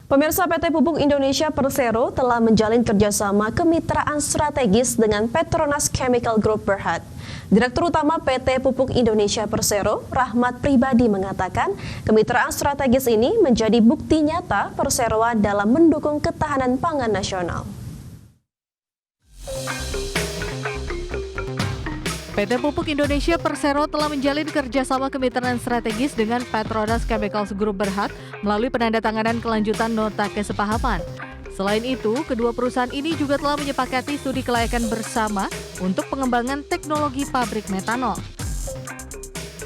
Pemirsa, PT Pupuk Indonesia Persero telah menjalin kerjasama kemitraan strategis dengan Petronas Chemical Group Berhad. Direktur Utama PT Pupuk Indonesia Persero, Rahmat Pribadi mengatakan, kemitraan strategis ini menjadi bukti nyata perseroan dalam mendukung ketahanan pangan nasional. PT Pupuk Indonesia Persero telah menjalin kerjasama kemitraan strategis dengan Petronas Chemical Group Berhad melalui penandatanganan kelanjutan nota kesepahaman. Selain itu, kedua perusahaan ini juga telah menyepakati studi kelayakan bersama untuk pengembangan teknologi pabrik metanol.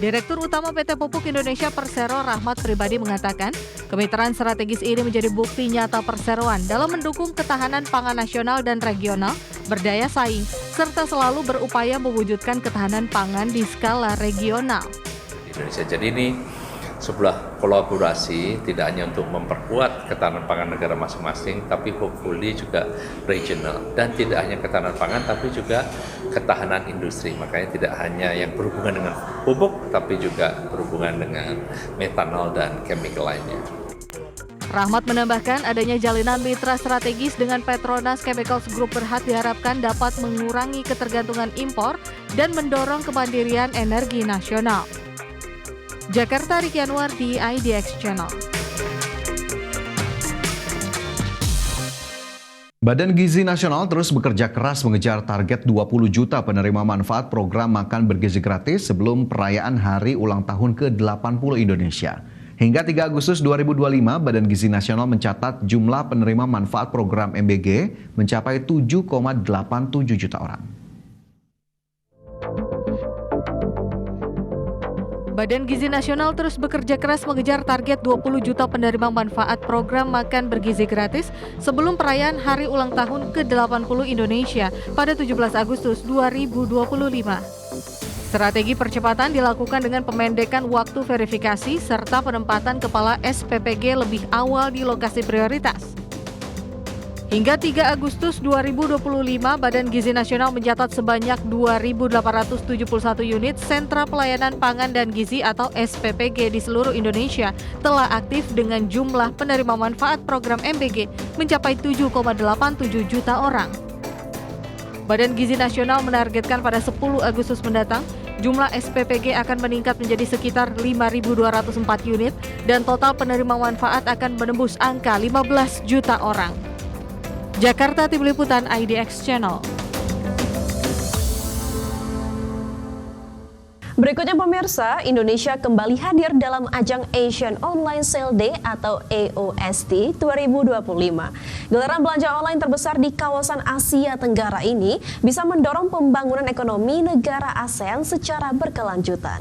Direktur Utama PT Pupuk Indonesia Persero, Rahmat Pribadi mengatakan, kemitraan strategis ini menjadi bukti nyata perseroan dalam mendukung ketahanan pangan nasional dan regional, berdaya saing, serta selalu berupaya mewujudkan ketahanan pangan di skala regional. Indonesia. Jadi ini sebuah kolaborasi tidak hanya untuk memperkuat ketahanan pangan negara masing-masing, tapi hopefully juga regional. Dan tidak hanya ketahanan pangan, tapi juga ketahanan industri. Makanya tidak hanya yang berhubungan dengan pupuk, tapi juga berhubungan dengan metanol dan chemical lainnya. Rahmat menambahkan adanya jalinan mitra strategis dengan Petronas Chemical Group Berhad diharapkan dapat mengurangi ketergantungan impor dan mendorong kemandirian energi nasional. Jakarta, Riki Anwar di IDX Channel. Badan Gizi Nasional terus bekerja keras mengejar target 20 juta penerima manfaat program makan bergizi gratis sebelum perayaan Hari Ulang Tahun ke-80 Indonesia. Hingga 3 Agustus 2025, Badan Gizi Nasional mencatat jumlah penerima manfaat program MBG mencapai 7,87 juta orang. Badan Gizi Nasional terus bekerja keras mengejar target 20 juta penerima manfaat program makan bergizi gratis sebelum perayaan Hari Ulang Tahun ke-80 Indonesia pada 17 Agustus 2025. Strategi percepatan dilakukan dengan pemendekan waktu verifikasi serta penempatan kepala SPPG lebih awal di lokasi prioritas. Hingga 3 Agustus 2025, Badan Gizi Nasional mencatat sebanyak 2.871 unit sentra pelayanan pangan dan gizi atau SPPG di seluruh Indonesia telah aktif dengan jumlah penerima manfaat program MBG mencapai 7,87 juta orang. Badan Gizi Nasional menargetkan pada 10 Agustus mendatang, jumlah SPPG akan meningkat menjadi sekitar 5.204 unit dan total penerima manfaat akan menembus angka 15 juta orang. Jakarta, Tim Liputan IDX Channel. Berikutnya pemirsa, Indonesia kembali hadir dalam ajang Asian Online Sale Day atau AOSD 2025. Gelaran belanja online terbesar di kawasan Asia Tenggara ini bisa mendorong pembangunan ekonomi negara ASEAN secara berkelanjutan.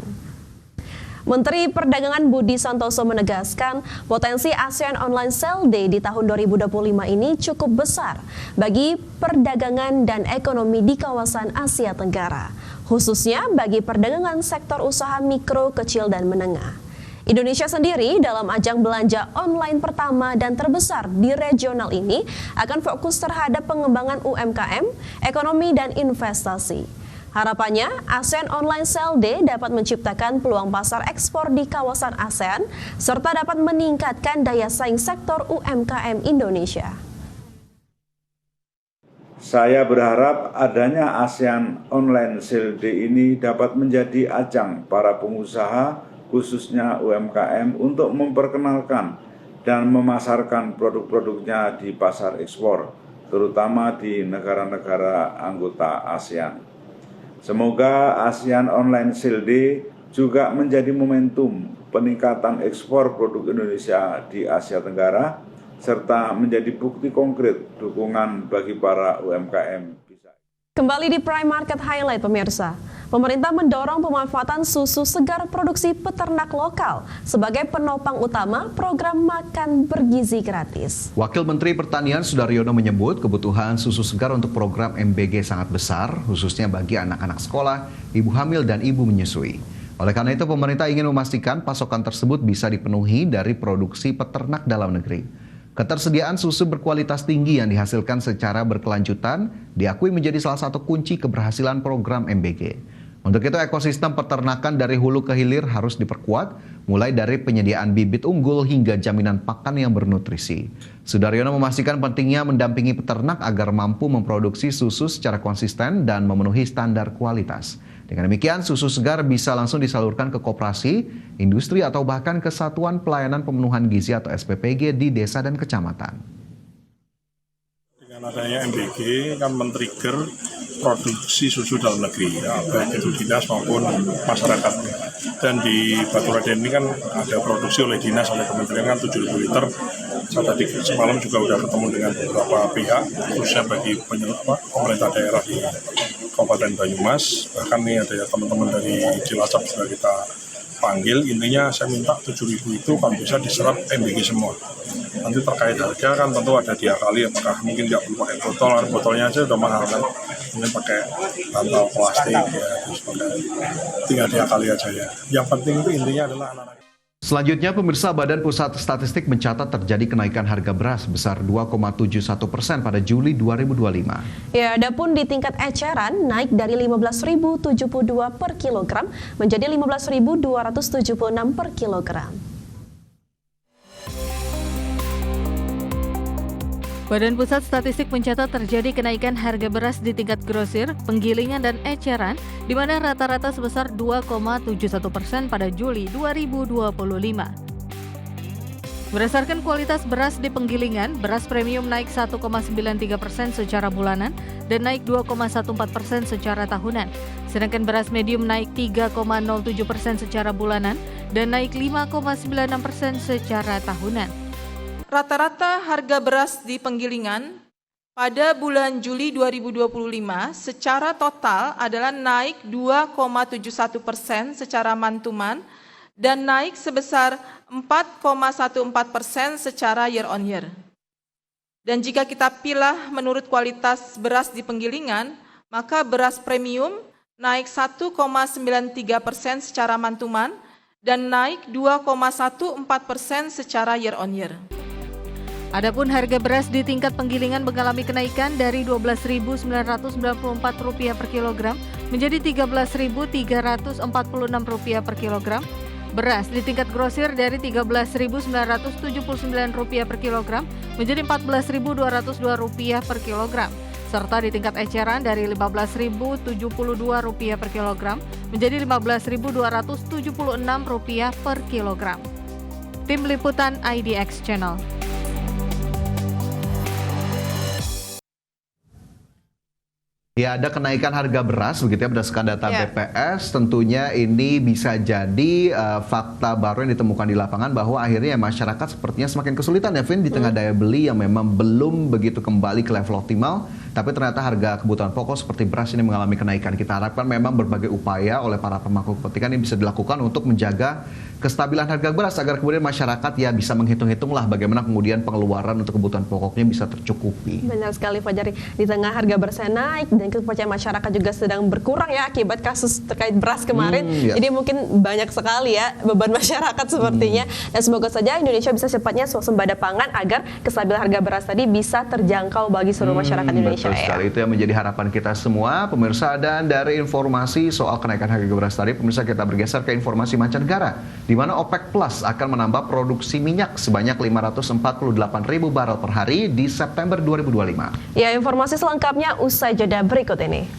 Menteri Perdagangan Budi Santoso menegaskan potensi ASEAN Online Sale Day di tahun 2025 ini cukup besar bagi perdagangan dan ekonomi di kawasan Asia Tenggara, khususnya bagi perdagangan sektor usaha mikro, kecil, dan menengah. Indonesia sendiri dalam ajang belanja online pertama dan terbesar di regional ini akan fokus terhadap pengembangan UMKM, ekonomi, dan investasi. Harapannya, ASEAN Online Sale Day dapat menciptakan peluang pasar ekspor di kawasan ASEAN, serta dapat meningkatkan daya saing sektor UMKM Indonesia. Saya berharap adanya ASEAN Online Sale Day ini dapat menjadi ajang para pengusaha, khususnya UMKM, untuk memperkenalkan dan memasarkan produk-produknya di pasar ekspor, terutama di negara-negara anggota ASEAN. Semoga ASEAN Online Sale Day juga menjadi momentum peningkatan ekspor produk Indonesia di Asia Tenggara, serta menjadi bukti konkret dukungan bagi para UMKM. Kembali di Prime Market Highlight pemirsa, pemerintah mendorong pemanfaatan susu segar produksi peternak lokal sebagai penopang utama program makan bergizi gratis. Wakil Menteri Pertanian Sudaryono menyebut kebutuhan susu segar untuk program MBG sangat besar, khususnya bagi anak-anak sekolah, ibu hamil, dan ibu menyusui. Oleh karena itu, pemerintah ingin memastikan pasokan tersebut bisa dipenuhi dari produksi peternak dalam negeri. Ketersediaan susu berkualitas tinggi yang dihasilkan secara berkelanjutan diakui menjadi salah satu kunci keberhasilan program MBG. Untuk itu ekosistem peternakan dari hulu ke hilir harus diperkuat, mulai dari penyediaan bibit unggul hingga jaminan pakan yang bernutrisi. Sudaryono memastikan pentingnya mendampingi peternak agar mampu memproduksi susu secara konsisten dan memenuhi standar kualitas. Dengan demikian, susu segar bisa langsung disalurkan ke koperasi, industri atau bahkan ke Satuan Pelayanan Pemenuhan Gizi atau SPPG di desa dan kecamatan. Dengan adanya MBG kan men-trigger produksi susu dalam negeri, ya, baik itu dinas maupun masyarakat. Dan di Batu Raden ini kan ada produksi oleh dinas, oleh kementerian kan 7.000 liter. Saya tadi semalam juga sudah ketemu dengan beberapa pihak, khususnya bagi pemerintah daerah di Kabupaten Banyumas. Bahkan nih ada teman-teman dari Cilacap sudah kita panggil. Intinya saya minta 7.000 itu kan bisa diserap MBG semua. Nanti terkait harga kan tentu ada diakali, apakah mungkin nggak perlu pakai botol, botolnya aja udah mahal kan, mungkin pakai bantal plastik ya, terus pakai, tinggal diakali aja ya. Yang penting itu intinya adalah anak-anak. Selanjutnya, pemirsa, Badan Pusat Statistik mencatat terjadi kenaikan harga beras sebesar 2,71% pada Juli 2025. Ya, adapun di tingkat eceran naik dari 15.072 per kilogram menjadi 15.276 per kilogram. Badan Pusat Statistik mencatat terjadi kenaikan harga beras di tingkat grosir, penggilingan, dan eceran, di mana rata-rata sebesar 2,71% pada Juli 2025. Berdasarkan kualitas beras di penggilingan, beras premium naik 1,93% secara bulanan dan naik 2,14% secara tahunan. Sedangkan beras medium naik 3,07% secara bulanan dan naik 5,96% secara tahunan. Rata-rata harga beras di penggilingan pada bulan Juli 2025 secara total adalah naik 2,71% secara month-to-month dan naik sebesar 4,14% secara year on year. Dan jika kita pilah menurut kualitas beras di penggilingan, maka beras premium naik 1,93% secara month-to-month dan naik 2,14% secara year on year. Adapun harga beras di tingkat penggilingan mengalami kenaikan dari Rp12.994 per kilogram menjadi Rp13.346 per kilogram. Beras di tingkat grosir dari Rp13.979 per kilogram menjadi Rp14.202 per kilogram. Serta di tingkat eceran dari Rp15.072 per kilogram menjadi Rp15.276 per kilogram. Tim Liputan IDX Channel. Ya, ada kenaikan harga beras begitu ya berdasarkan data BPS. Tentunya ini bisa jadi fakta baru yang ditemukan di lapangan bahwa akhirnya masyarakat sepertinya semakin kesulitan ya, Vin, di tengah daya beli yang memang belum begitu kembali ke level optimal. Tapi ternyata harga kebutuhan pokok seperti beras ini mengalami kenaikan. Kita harapkan memang berbagai upaya oleh para pemangku kepentingan ini bisa dilakukan untuk menjaga kestabilan harga beras agar kemudian masyarakat ya bisa menghitung-hitung lah bagaimana kemudian pengeluaran untuk kebutuhan pokoknya bisa tercukupi. Benar sekali, Fajari. Di tengah harga beras naik dan kepercayaan masyarakat juga sedang berkurang ya akibat kasus terkait beras kemarin. Jadi mungkin banyak sekali ya beban masyarakat sepertinya. Dan semoga saja Indonesia bisa cepatnya swasembada pangan agar kestabilan harga beras tadi bisa terjangkau bagi seluruh masyarakat Indonesia. Betul sekali, itu yang menjadi harapan kita semua, pemirsa. Dan dari informasi soal kenaikan harga beras tadi, pemirsa, kita bergeser ke informasi mancanegara, di mana OPEC Plus akan menambah produksi minyak sebanyak 548.000 barel per hari di September 2025. Ya, informasi selengkapnya usai jeda berikut ini.